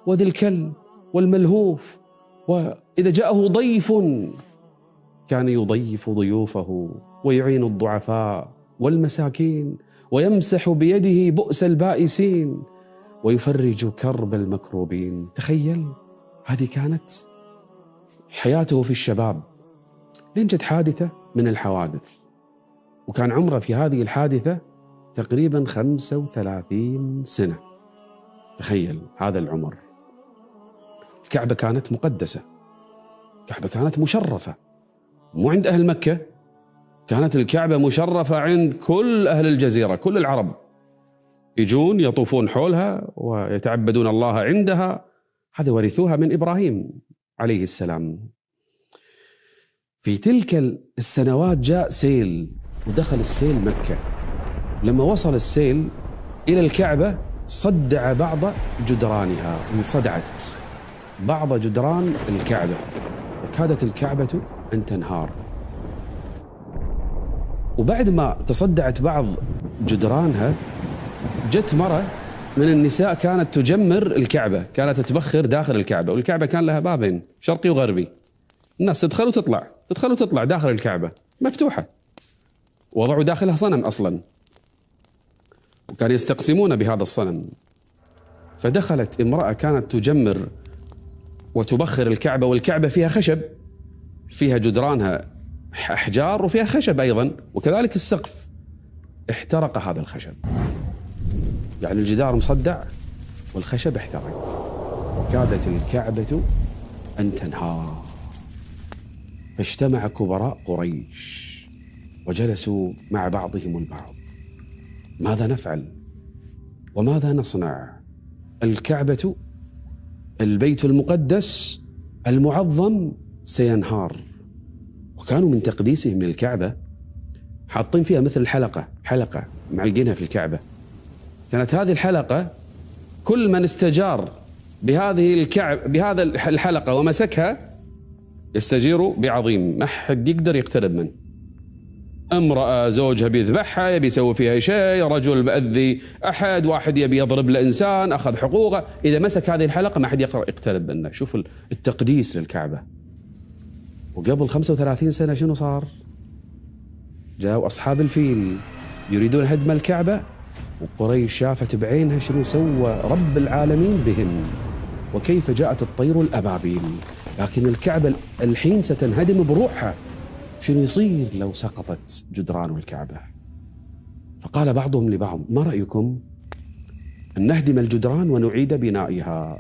وذي الكل والملهوف. وإذا جاءه ضيف كان يضيف ضيوفه ويعين الضعفاء والمساكين، ويمسح بيده بؤس البائسين، ويفرج كرب المكروبين. تخيل هذه كانت حياته في الشباب، لين جت حادثة من الحوادث، وكان عمره في هذه الحادثة تقريبا 35 سنة. تخيل هذا العمر. الكعبة كانت مقدسة، الكعبة كانت مشرفة، مو عند أهل مكة، كانت الكعبة مشرفة عند كل أهل الجزيرة، كل العرب يجون يطوفون حولها ويتعبدون الله عندها. هذا ورثوها من إبراهيم عليه السلام. في تلك السنوات جاء سيل ودخل السيل مكة. لما وصل السيل إلى الكعبة صدع بعض جدرانها، انصدعت بعض جدران الكعبة، وكادت الكعبة أن تنهار. وبعد ما تصدعت بعض جدرانها جت مرة من النساء كانت تجمر الكعبة، كانت تبخر داخل الكعبة، والكعبة كان لها بابين شرقي وغربي، الناس تدخل وتطلع تدخل وتطلع داخل الكعبة مفتوحة، وضعوا داخلها صنم أصلا، وكانوا يستقسمون بهذا الصنم. فدخلت امرأة كانت تجمر وتبخر الكعبة، والكعبة فيها خشب، فيها جدرانها أحجار وفيها خشب أيضا، وكذلك السقف. احترق هذا الخشب، يعني الجدار مصدع والخشب احترق، وكادت الكعبة أن تنهار. فاجتمع كبراء قريش وجلسوا مع بعضهم البعض، ماذا نفعل وماذا نصنع؟ الكعبة البيت المقدس المعظم سينهار. وكانوا من تقديسهم للكعبة حاطين فيها مثل حلقة معلقينها في الكعبة. كانت هذه الحلقة كل من استجار بهذا الحلقة ومسكها يستجير بعظيم، ما حد يقدر يقترب منه. امرأة زوجها بيذبحها، يبي يسوي فيها شيء، رجل بأذي أحد، واحد يبي يضرب لإنسان، أخذ حقوقه، إذا مسك هذه الحلقة ما حد يقترب منه. شوف التقديس للكعبة. وقبل 35 سنة شنو صار؟ جاءوا أصحاب الفيل يريدون هدم الكعبة، وقريش شافت بعينها شنو سوى رب العالمين بهم، وكيف جاءت الطير الأبابيل. لكن الكعبة الحين ستنهدم بروحها، شنو يصير لو سقطت جدران الكعبة؟ فقال بعضهم لبعض ما رأيكم أن نهدم الجدران ونعيد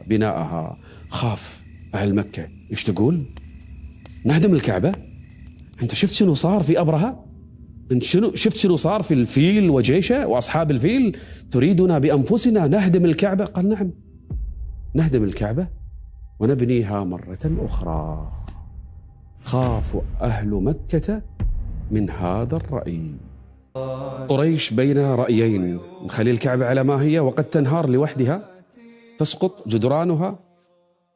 بناءها؟ خاف أهل مكة. إيش تقول؟ نهدم الكعبة؟ أنت شفت شنو صار في أبرهة؟ أنت شفت شنو صار في الفيل وجيشه وأصحاب الفيل؟ تريدنا بأنفسنا نهدم الكعبة؟ قال نعم، نهدم الكعبة ونبنيها مرة أخرى. خاف أهل مكة من هذا الرأي. قريش بين رأيين: نخلي الكعبة على ما هي وقد تنهار لوحدها، تسقط جدرانها،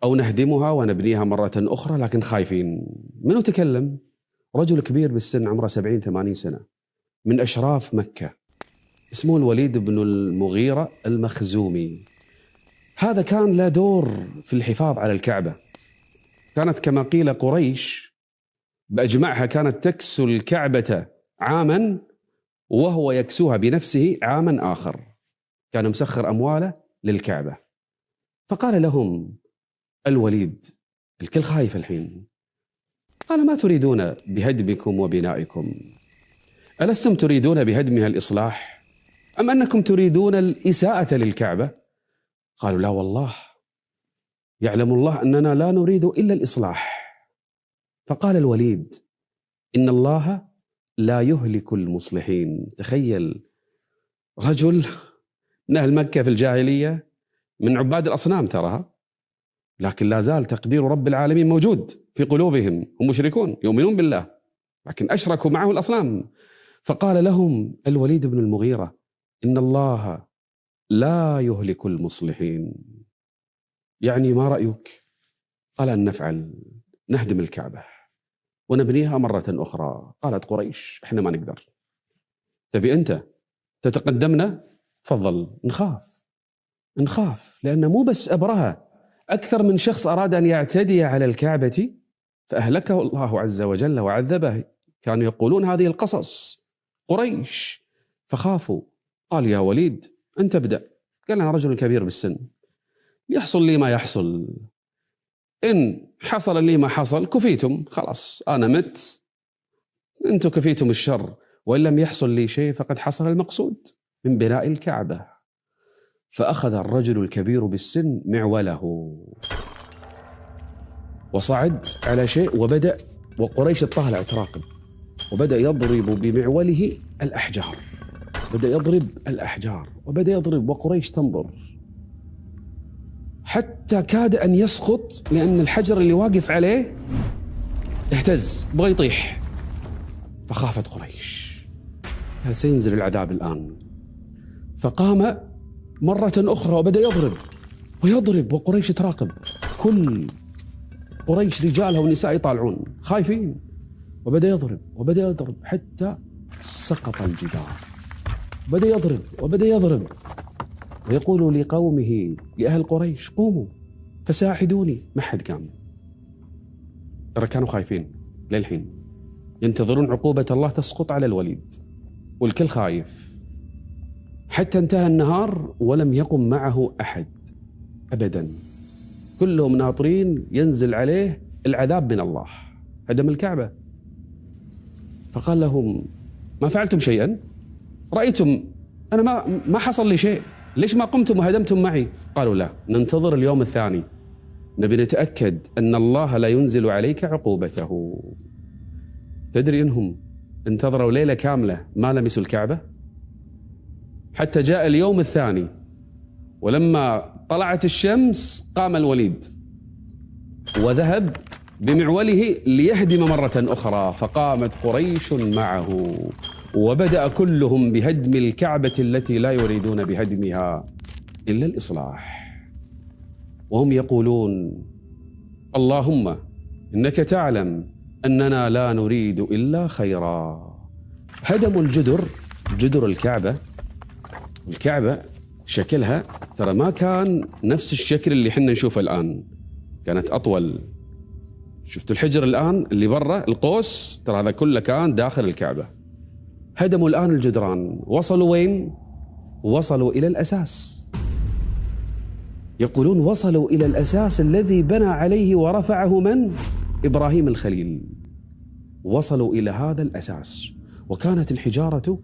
أو نهدمها ونبنيها مرة أخرى، لكن خايفين. منو تكلم؟ رجل كبير بالسن، عمره 70-80 سنة، من أشراف مكة، اسمه الوليد بن المغيرة المخزومي. هذا كان له دور في الحفاظ على الكعبة. كانت كما قيل قريش بأجمعها كانت تكسو الكعبة عاما وهو يكسوها بنفسه عاما آخر. كان مسخر أمواله للكعبة. فقال لهم الوليد، الكل خايف الحين، قال: ما تريدون بهدمكم وبنائكم؟ ألستم تريدون بهدمها الإصلاح، أم أنكم تريدون الإساءة للكعبة؟ قالوا: لا والله، يعلم الله أننا لا نريد إلا الإصلاح. فقال الوليد: إن الله لا يهلك المصلحين. تخيل، رجل من أهل مكة في الجاهلية، من عباد الأصنام تراها، لكن لا زال تقدير رب العالمين موجود في قلوبهم. هم مشركون يؤمنون بالله، لكن أشركوا معه الأصنام. فقال لهم الوليد بن المغيرة: إن الله لا يهلك المصلحين. يعني ما رأيك؟ قال: أن نفعل، نهدم الكعبة ونبنيها مرة أخرى. قالت قريش: إحنا ما نقدر. تبي أنت تتقدمنا؟ تفضل. نخاف، لأن مو بس أبرهة، أكثر من شخص أراد أن يعتدي على الكعبة فأهلكه الله عز وجل وعذبه. كانوا يقولون هذه القصص قريش، فخافوا. قال: يا وليد أنت ابدأ. قال: أنا رجل كبير بالسن، يحصل لي ما يحصل، إن حصل لي ما حصل كفيتم، خلاص أنا مت، أنتم كفيتم الشر، وإن لم يحصل لي شيء فقد حصل المقصود من بناء الكعبة. فأخذ الرجل الكبير بالسن معوله وصعد على شيء وبدأ، وقريش تطالع تراقب، وبدأ يضرب بمعوله الأحجار، بدأ يضرب الأحجار وبدأ يضرب، وقريش تنظر، حتى كاد أن يسقط، لأن الحجر اللي واقف عليه اهتز بغى يطيح. فخافت قريش، قال: سينزل العذاب الآن. فقام مرة أخرى وبدأ يضرب ويضرب، وقريش تراقب، كل قريش رجالها والنساء يطالعون خايفين. وبدأ يضرب وبدأ يضرب حتى سقط الجدار. بدأ يضرب وبدأ يضرب، ويقول لقومه، لأهل قريش: قوموا فساعدوني. ما حد قام، ترى كانوا خايفين للحين، ينتظرون عقوبة الله تسقط على الوليد، والكل خايف. حتى انتهى النهار ولم يقم معه أحد أبدا، كلهم ناطرين ينزل عليه العذاب من الله، هدم الكعبة. فقال لهم: ما فعلتم شيئا؟ رأيتم أنا ما حصل لي شيء، ليش ما قمتم وهدمتم معي؟ قالوا: لا، ننتظر اليوم الثاني، نبي نتأكد أن الله لا ينزل عليك عقوبته. تدري إنهم انتظروا ليلة كاملة ما لمسوا الكعبة، حتى جاء اليوم الثاني، ولما طلعت الشمس قام الوليد وذهب بمعوله ليهدم مرة أخرى. فقامت قريش معه، وبدأ كلهم بهدم الكعبة التي لا يريدون بهدمها إلا الإصلاح، وهم يقولون: اللهم إنك تعلم أننا لا نريد إلا خيرا. هدموا جدر الكعبة. الكعبة شكلها ترى ما كان نفس الشكل اللي حنا نشوفه الآن، كانت أطول. شفتوا الحجر الآن اللي برا القوس، ترى هذا كله كان داخل الكعبة. هدموا الآن الجدران، وصلوا وين؟ وصلوا إلى الأساس. يقولون وصلوا إلى الأساس الذي بنى عليه ورفعه من؟ إبراهيم الخليل. وصلوا إلى هذا الأساس، وكانت الحجارة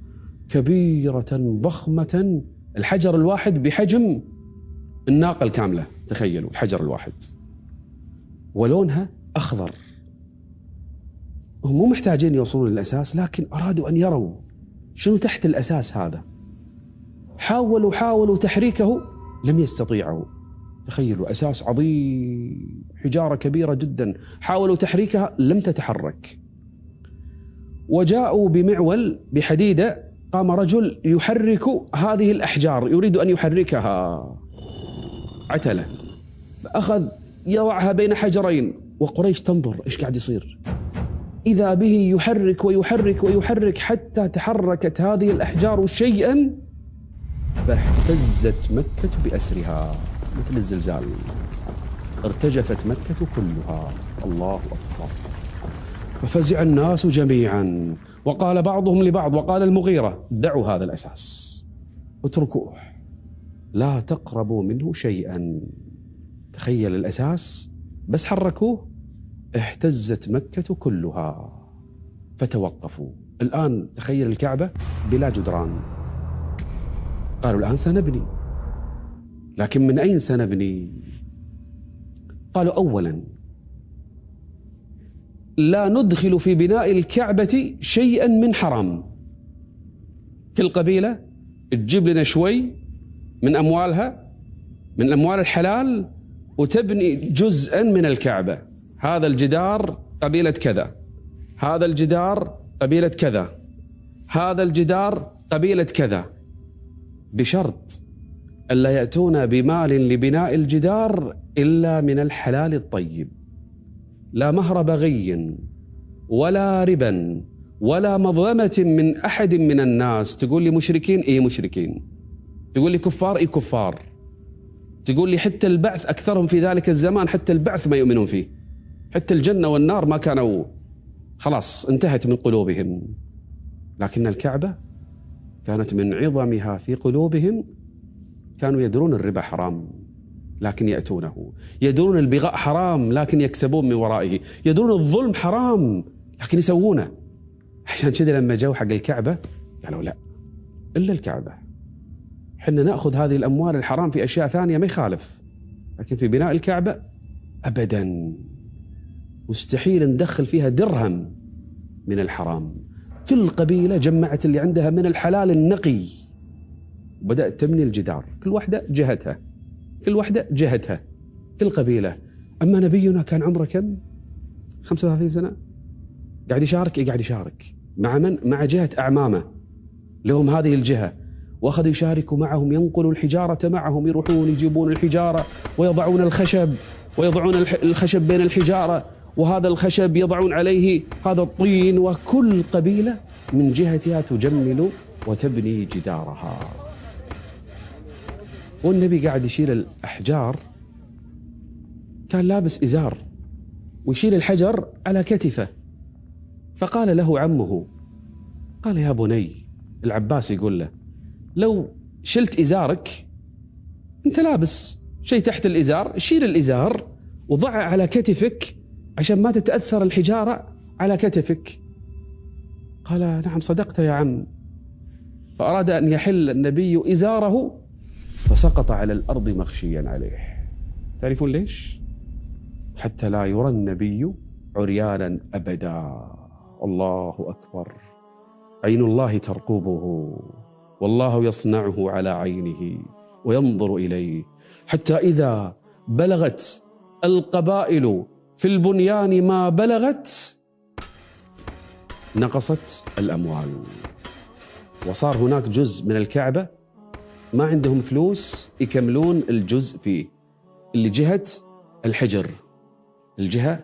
كبيرة ضخمة، الحجر الواحد بحجم الناقة الكاملة، تخيلوا الحجر الواحد، ولونها أخضر. هم مو محتاجين يوصلون للأساس، لكن أرادوا أن يروا شنو تحت الأساس هذا. حاولوا تحريكه، لم يستطيعوا. تخيلوا أساس عظيم، حجارة كبيرة جدا، حاولوا تحريكها لم تتحرك. وجاءوا بمعول بحديدة قام رجل يحرك هذه الأحجار، يريد أن يحركها، عتلة، فأخذ يضعها بين حجرين، وقريش تنظر إيش قاعد يصير. إذا به يحرك ويحرك ويحرك حتى تحركت هذه الأحجار شيئا فاهتزت مكة بأسرها مثل الزلزال، ارتجفت مكة كلها. الله أكبر. ففزع الناس جميعا، وقال بعضهم لبعض، وقال المغيرة: دعوا هذا الأساس، اتركوه، لا تقربوا منه شيئا. تخيل الأساس بس حركوه اهتزت مكة كلها، فتوقفوا. الآن تخيل الكعبة بلا جدران، قالوا الآن سنبني، لكن من أين سنبني؟ قالوا أولا لا ندخل في بناء الكعبة شيئا من حرام. كل قبيلة تجيب لنا شوي من أموالها، من أموال الحلال، وتبني جزءا من الكعبة. هذا الجدار قبيلة كذا، هذا الجدار قبيلة كذا، هذا الجدار قبيلة كذا، بشرط ألا يأتون بمال لبناء الجدار إلا من الحلال الطيب، لا مهر بغي ولا ربا ولا مظلمة من أحد من الناس. تقول لي مشركين؟ إيه مشركين. تقول لي كفار؟ إيه كفار. تقول لي حتى البعث أكثرهم في ذلك الزمان حتى البعث ما يؤمنون فيه، حتى الجنة والنار ما كانوا، خلاص انتهت من قلوبهم. لكن الكعبة كانت من عظمها في قلوبهم، كانوا يدرون الربا حرام لكن يأتونه، يدرون البغاء حرام لكن يكسبون من ورائه، يدرون الظلم حرام لكن يسوونه. عشان كذا لما جاءوا حق الكعبة قالوا لا، إلا الكعبة، حنا نأخذ هذه الأموال الحرام في أشياء ثانية ما يخالف، لكن في بناء الكعبة أبدا، مستحيل ندخل فيها درهم من الحرام. كل قبيلة جمعت اللي عندها من الحلال النقي وبدأت تبني الجدار، كل واحدة جهتها، كل واحدة جهتها، كل قبيلة. أما نبينا كان عمره كم؟ 35 سنة قاعد يشارك. قاعد يشارك مع من؟ مع جهة أعمامه لهم هذه الجهة، وأخذوا يشاركوا معهم، ينقلوا الحجارة معهم، يروحون يجيبون الحجارة ويضعون الخشب، ويضعون الخشب بين الحجارة، وهذا الخشب يضعون عليه هذا الطين، وكل قبيلة من جهتها تجمل وتبني جدارها. والنبي قاعد يشيل الأحجار، كان لابس إزار ويشيل الحجر على كتفه، فقال له عمه، قال يا بني، العباس يقول له لو شلت إزارك، أنت لابس شيء تحت الإزار، شيل الإزار وضعه على كتفك عشان ما تتأثر الحجارة على كتفك. قال نعم صدقت يا عم. فأراد أن يحل النبي إزاره فسقط على الأرض مغشيا عليه. تعرفون ليش؟ حتى لا يرى النبي عريانا أبدا. الله أكبر. عين الله ترقبه، والله يصنعه على عينه وينظر إليه، حتى إذا بلغت القبائل في البنيان ما بلغت نقصت الأموال، وصار هناك جزء من الكعبة ما عندهم فلوس يكملون الجزء فيه، اللي جهة الحجر، الجهة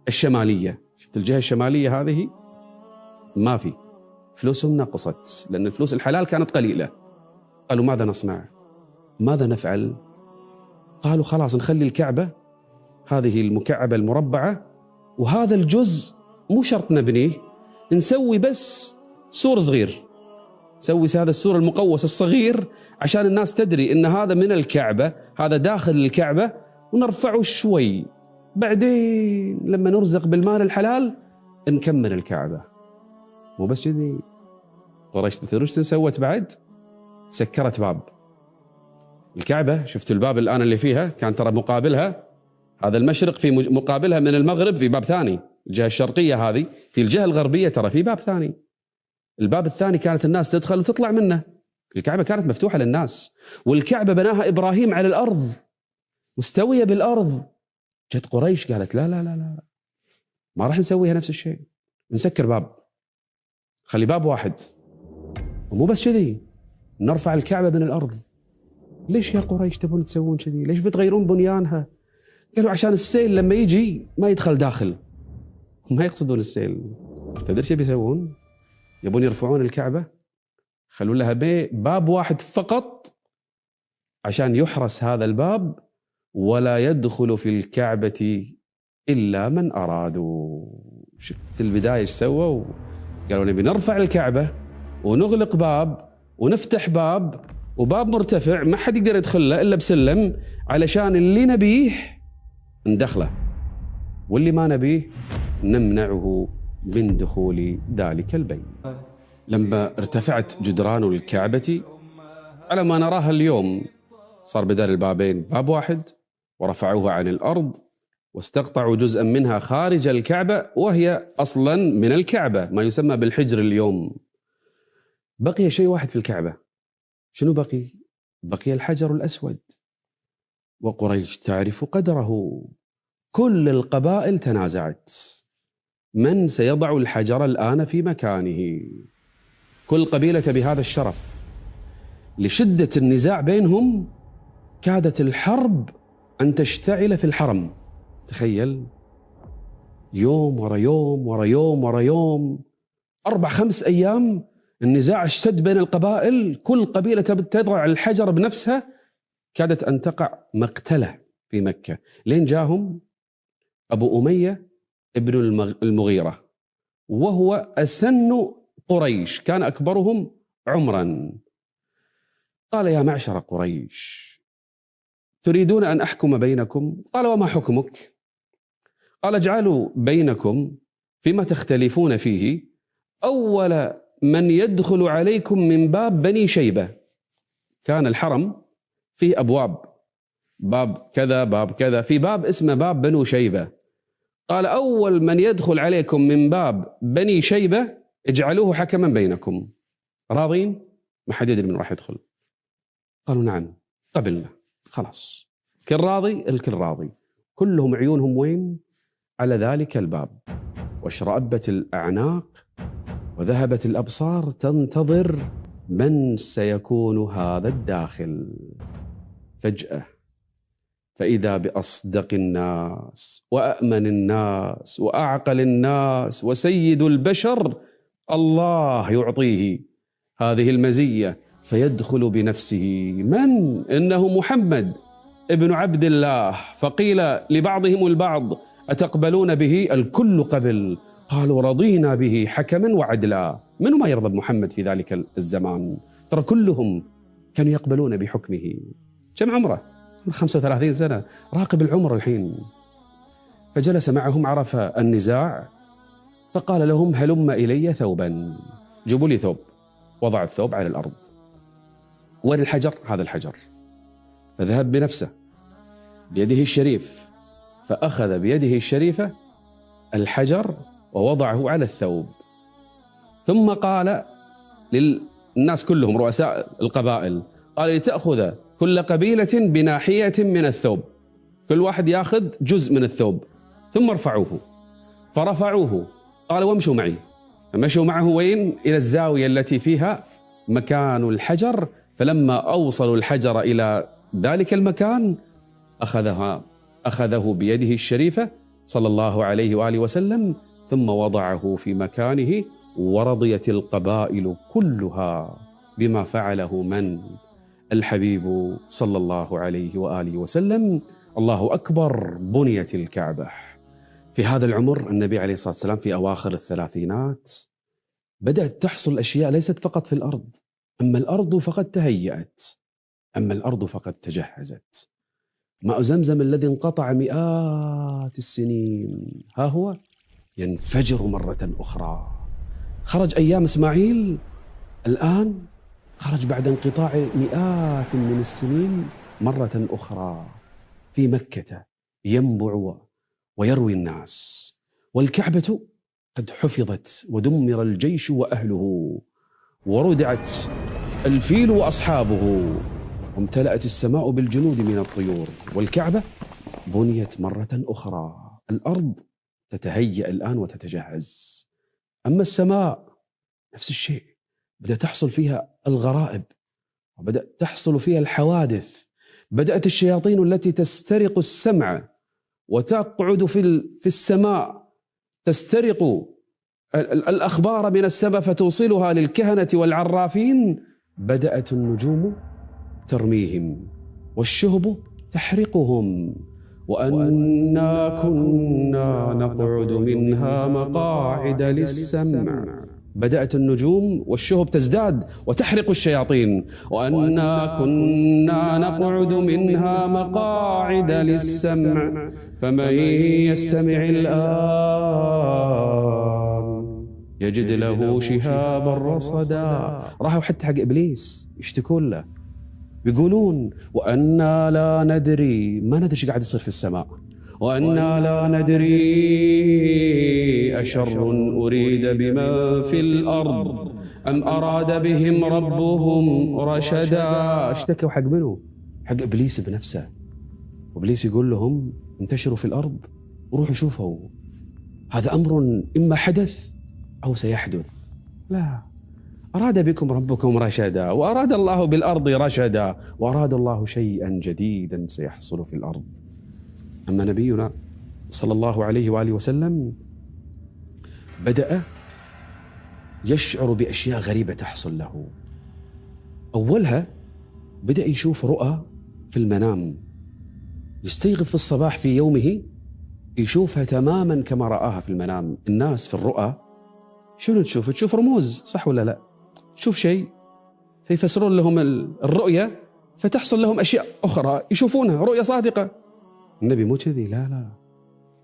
الشمالية. شفت الجهة الشمالية هذه ما في فلوسهم، نقصت لأن الفلوس الحلال كانت قليلة. قالوا ماذا نصنع؟ ماذا نفعل؟ قالوا خلاص نخلي الكعبة هذه المكعبة المربعة، وهذا الجزء مو شرط نبنيه، نسوي بس سور صغير، نسوي هذا السور المقوس الصغير عشان الناس تدري إن هذا من الكعبة، هذا داخل الكعبة، ونرفعه شوي، بعدين لما نرزق بالمال الحلال نكمل الكعبة. مو بس كذي، قريش بتدري سوت بعد؟ سكرت باب الكعبة. شفت الباب الآن اللي فيها كان ترى مقابلها هذا المشرق، في مقابلها من المغرب في باب ثاني، الجهة الشرقية هذه في الجهة الغربية ترى في باب ثاني. الباب الثاني كانت الناس تدخل وتطلع منه. الكعبة كانت مفتوحة للناس، والكعبة بناها إبراهيم على الأرض مستوية بالأرض. جت قريش قالت لا لا لا لا، ما راح نسويها نفس الشيء، نسكر باب، خلي باب واحد. ومو بس كذي، نرفع الكعبة من الأرض. ليش يا قريش تبون تسوون كذي؟ ليش بتغيرون بنيانها؟ قالوا عشان السيل لما يجي ما يدخل داخل. ما يقصدون السيل. تدري ايش بيسوون؟ يبون يرفعون الكعبة، خلوا لها باب واحد فقط عشان يحرس هذا الباب، ولا يدخل في الكعبة إلا من أرادوا. شفت البداية ايش سووا؟ قالوا نبي نرفع الكعبة ونغلق باب ونفتح باب، وباب مرتفع ما حد يقدر يدخله إلا بسلم، علشان اللي نبيه ندخله واللي ما نبيه نمنعه من دخول ذلك البيت. لما ارتفعت جدران الكعبة على ما نراها اليوم، صار بدل البابين باب واحد، ورفعوها عن الأرض واستقطعوا جزءا منها خارج الكعبة، وهي أصلا من الكعبة، ما يسمى بالحجر اليوم. بقي شيء واحد في الكعبة. شنو بقي؟ بقي الحجر الأسود، وقريش تعرف قدره. كل القبائل تنازعت من سيضع الحجر الآن في مكانه، كل قبيلة بهذا الشرف. لشدة النزاع بينهم كادت الحرب أن تشتعل في الحرم. تخيل، يوم ورا يوم ورا يوم ورا يوم، 4-5 أيام النزاع اشتد بين القبائل، كل قبيلة تضع الحجر بنفسها. كادت أن تقع مقتلة في مكة، لين جاهم أبو أمية ابن المغيرة، وهو أسن قريش، كان أكبرهم عمرا. قال يا معشر قريش، تريدون أن أحكم بينكم؟ قال وما حكمك؟ قال اجعلوا بينكم فيما تختلفون فيه أول من يدخل عليكم من باب بني شيبة. كان الحرم فيه أبواب، باب كذا باب كذا، في باب اسمه باب بنو شيبة. قال أول من يدخل عليكم من باب بني شيبة اجعلوه حكما بينكم. راضين؟ ما حد يدري من راح يدخل. قالوا نعم، قبلنا، خلاص كل راضي، الكل راضي. كلهم عيونهم وين؟ على ذلك الباب. واشرأبت الأعناق وذهبت الأبصار تنتظر من سيكون هذا الداخل. فجأة فإذا بأصدق الناس وأأمن الناس وأعقل الناس وسيد البشر، الله يعطيه هذه المزية، فيدخل بنفسه. من؟ إنه محمد ابن عبد الله. فقيل لبعضهم البعض أتقبلون به؟ الكل قبل. قالوا رضينا به حكما وعدلا. من ما يرضى بمحمد في ذلك الزمان؟ ترى كلهم كانوا يقبلون بحكمه. كم عمره؟ 35 سنة، راقب العمر الحين. فجلس معهم، عرف النزاع، فقال لهم هلم إلي ثوبا، جيبوا لي ثوب. وضع الثوب على الأرض. وين الحجر؟ هذا الحجر. فذهب بنفسه بيده الشريف، فأخذ بيده الشريفة الحجر ووضعه على الثوب. ثم قال للناس كلهم، رؤساء القبائل، قال لتأخذ كل قبيلة بناحية من الثوب، كل واحد يأخذ جزء من الثوب، ثم ارفعوه. فرفعوه. قال وامشوا معي. فمشوا معه وين؟ إلى الزاوية التي فيها مكان الحجر. فلما أوصلوا الحجر إلى ذلك المكان أخذه بيده الشريفة صلى الله عليه وآله وسلم، ثم وضعه في مكانه. ورضيت القبائل كلها بما فعله من؟ الحبيب صلى الله عليه وآله وسلم. الله أكبر، بنيت الكعبة. في هذا العمر النبي عليه الصلاة والسلام في أواخر الثلاثينات بدأت تحصل أشياء ليست فقط في الأرض. أما الأرض فقد تهيأت، أما الأرض فقد تجهزت. ماء زمزم الذي انقطع مئات السنين ها هو ينفجر مرة أخرى. خرج أيام إسماعيل، الآن خرج بعد انقطاع مئات من السنين مرة أخرى في مكة، ينبع ويروي الناس. والكعبة قد حفظت ودمر الجيش وأهله، وردعت الفيل وأصحابه، وامتلأت السماء بالجنود من الطيور. والكعبة بنيت مرة أخرى. الأرض تتهيأ الآن وتتجهز. أما السماء نفس الشيء، بدأ تحصل فيها الغرائب، وبدأ تحصل فيها الحوادث. بدأت الشياطين التي تسترق السمع وتقعد في السماء تسترق الأخبار من السماء فتوصلها للكهنة والعرافين. بدأت النجوم ترميهم والشهب تحرقهم. وأنا كنا نقعد منها مقاعد للسمع. بدأت النجوم والشهب تزداد وتحرق الشياطين. وأنا كنا نقعد منها مقاعد للسمع فمن يستمع الآن يجد له شهابا رصدا. راحوا حتى حق إبليس يشتكون له، يقولون وأنا لا ندري، ما ندري ايش قاعد يصير في السماء. وأنا لا ندري أشر أريد بما في الأرض أم أراد بهم ربهم رشدا. اشتكوا حق منه؟ حق إبليس بنفسه. وإبليس يقول لهم انتشروا في الأرض وروحوا شوفوا، هذا أمر إما حدث أو سيحدث. لا، أراد بكم ربكم رشدا، وأراد الله بالأرض رشدا، وأراد الله شيئا جديدا سيحصل في الأرض. أما نبينا صلى الله عليه وآله وسلم بدأ يشعر بأشياء غريبة تحصل له. أولها بدأ يشوف رؤى في المنام، يستيقظ في الصباح في يومه يشوفها تماما كما رآها في المنام. الناس في الرؤى شنو تشوف؟ تشوف رموز، صح ولا لا؟ تشوف شيء فيفسرون لهم الرؤية فتحصل لهم أشياء أخرى يشوفونها رؤية صادقة. النبي مو كذي، لا،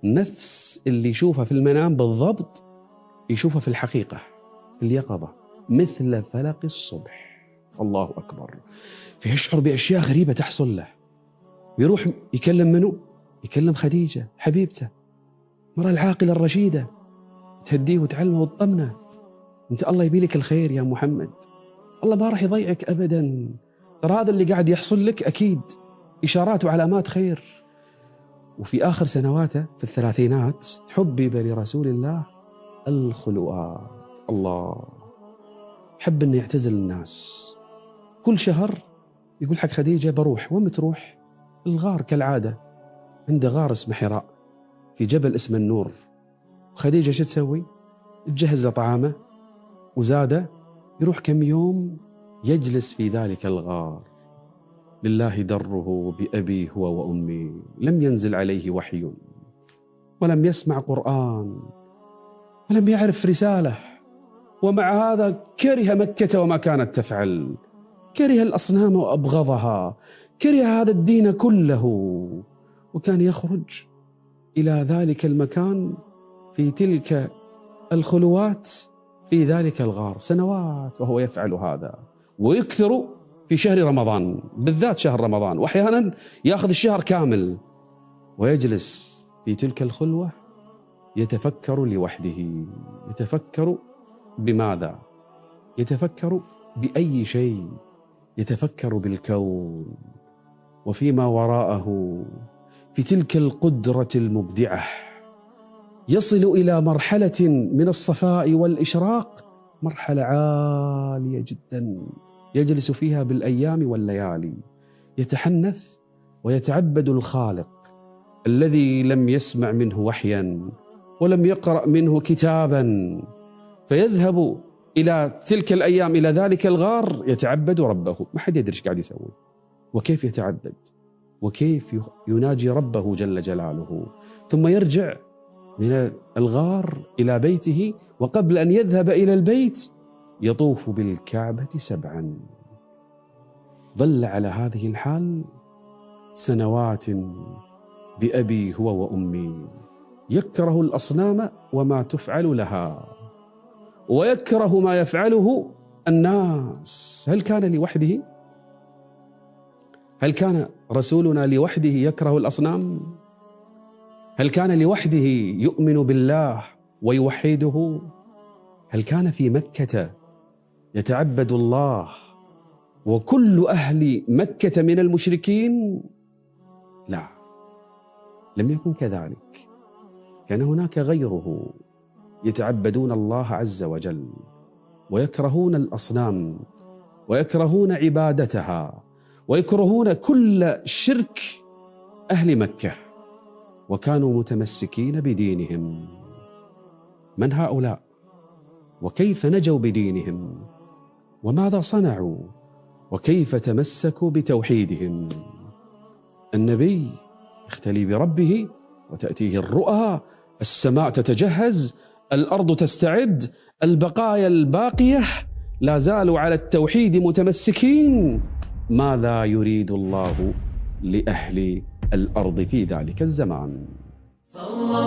نفس اللي يشوفها في المنام بالضبط يشوفها في الحقيقة في اليقظة مثل فلق الصبح. الله أكبر. فيشعر بأشياء غريبة تحصل له، يروح يكلم منه؟ يكلم خديجة حبيبته، مرة العاقلة الرشيدة، تهديه وتعلمه وتطمنه. انت الله يبي لك الخير يا محمد، الله ما راح يضيعك أبدا، ترى هذا اللي قاعد يحصل لك أكيد إشارات وعلامات خير. وفي آخر سنواته في الثلاثينات حبب لرسول الله الخلوات. الله حب أن يعتزل الناس. كل شهر يقول حق خديجة بروح. وين بتروح؟ الغار كالعادة، عنده غار اسمه حراء في جبل اسمه النور. خديجة شو تسوي؟ تجهز له طعامه وزاده، يروح كم يوم يجلس في ذلك الغار. لله دره بأبي هو وأمي، لم ينزل عليه وحي ولم يسمع قرآن ولم يعرف رسالة، ومع هذا كره مكة وما كانت تفعل، كره الأصنام وأبغضها، كره هذا الدين كله، وكان يخرج إلى ذلك المكان في تلك الخلوات في ذلك الغار سنوات وهو يفعل هذا. ويكثر في شهر رمضان بالذات، شهر رمضان، وأحيانا يأخذ الشهر كامل ويجلس في تلك الخلوة يتفكر لوحده. يتفكر بماذا؟ يتفكر بأي شيء؟ يتفكر بالكون وفيما وراءه، في تلك القدرة المبدعة. يصل إلى مرحلة من الصفاء والإشراق، مرحلة عالية جدا يجلس فيها بالأيام والليالي يتحنث ويتعبد الخالق الذي لم يسمع منه وحيا ولم يقرأ منه كتابا، فيذهب إلى تلك الأيام إلى ذلك الغار يتعبد ربه. ما حد يدري ايش قاعد يسوي وكيف يتعبد وكيف يناجي ربه جل جلاله. ثم يرجع من الغار إلى بيته، وقبل أن يذهب إلى البيت يطوف بالكعبة 7. ظل على هذه الحال سنوات بأبي هو وأمي، يكره الأصنام وما تفعل لها، ويكره ما يفعله الناس. هل كان لوحده؟ هل كان رسولنا لوحده يكره الأصنام؟ هل كان لوحده يؤمن بالله ويوحده؟ هل كان في مكة يتعبد الله وكل أهل مكة من المشركين؟ لا، لم يكن كذلك. كان هناك غيره يتعبدون الله عز وجل، ويكرهون الأصنام ويكرهون عبادتها ويكرهون كل شرك أهل مكة، وكانوا متمسكين بدينهم. من هؤلاء؟ وكيف نجوا بدينهم؟ وماذا صنعوا؟ وكيف تمسكوا بتوحيدهم؟ النبي يختلي بربه وتأتيه الرؤى، السماء تتجهز، الأرض تستعد، البقايا الباقية لا زالوا على التوحيد متمسكين. ماذا يريد الله لأهل الأرض في ذلك الزمان؟